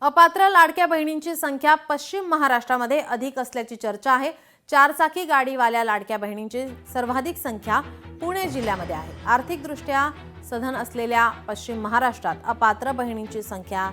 अपात्र लाडक्या बहिणींची संख्या पश्चिम महाराष्ट्रामध्ये अधिक असल्याची चर्चा आहे। चारचाकी गाडीवाल्या लाडक्या बहिणींची सर्वाधिक संख्या पुणे जिल्ह्यामध्ये आहे। आर्थिकदृष्ट्या सधन असलेल्या पश्चिम महाराष्ट्रात अपात्र बहिणींची संख्या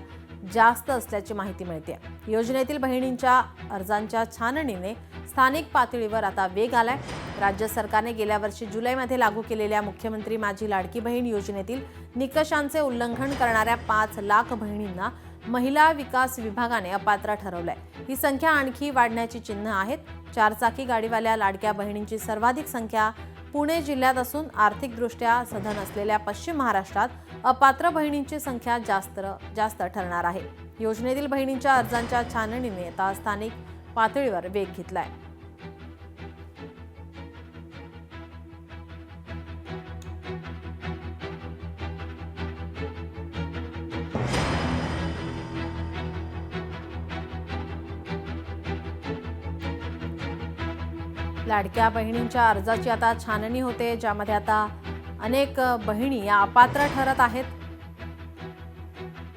जास्त असल्याची माहिती मिळते। योजनेतील बहिणींच्या अर्जांच्या छाननीने स्थानिक पातळीवर आता वेग आलाय। राज्य सरकारने गेल्या वर्षी जुलैमध्ये लागू केलेल्या मुख्यमंत्री माझी लाडकी बहीण योजनेतील निकषांचे उल्लंघन करणाऱ्या 5 लाख बहिणींना महिला विकास विभागाने अपात्र ठरवलंय। ही संख्या आणखी वाढण्याची चिन्ह आहेत। चारचाकी गाडीवाल्या लाडक्या बहिणींची सर्वाधिक संख्या पुणे जिल्ह्यात असून आर्थिकदृष्ट्या सधन असलेल्या पश्चिम महाराष्ट्रात अपात्र बहिणींची संख्या जास्त ठरणार आहे। योजनेतील बहिणींच्या अर्जांच्या छाननीने आता स्थानिक पातळीवर वेग घेतलाय। लाडक्या बहिणींच्या अर्जाची आता छाननी होते, ज्यामध्ये आता अनेक बहिणी या अपात्र ठरत आहेत।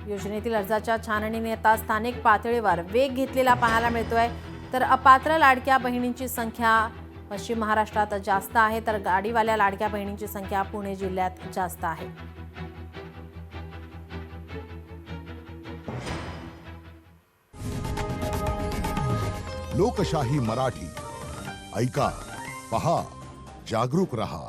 योजनेतील अर्जाच्या छाननीने आता स्थानिक पातळीवर वेग घेतलेला पाहायला मिळतोय। तर अपात्र लाडक्या बहिणींची संख्या पश्चिम महाराष्ट्रात जास्त आहे, तर गाडीवाल्या लाडक्या बहिणींची संख्या पुणे जिल्ह्यात जास्त आहे। लोकशाही मराठी ऐका, पहा, जागरूक रहा।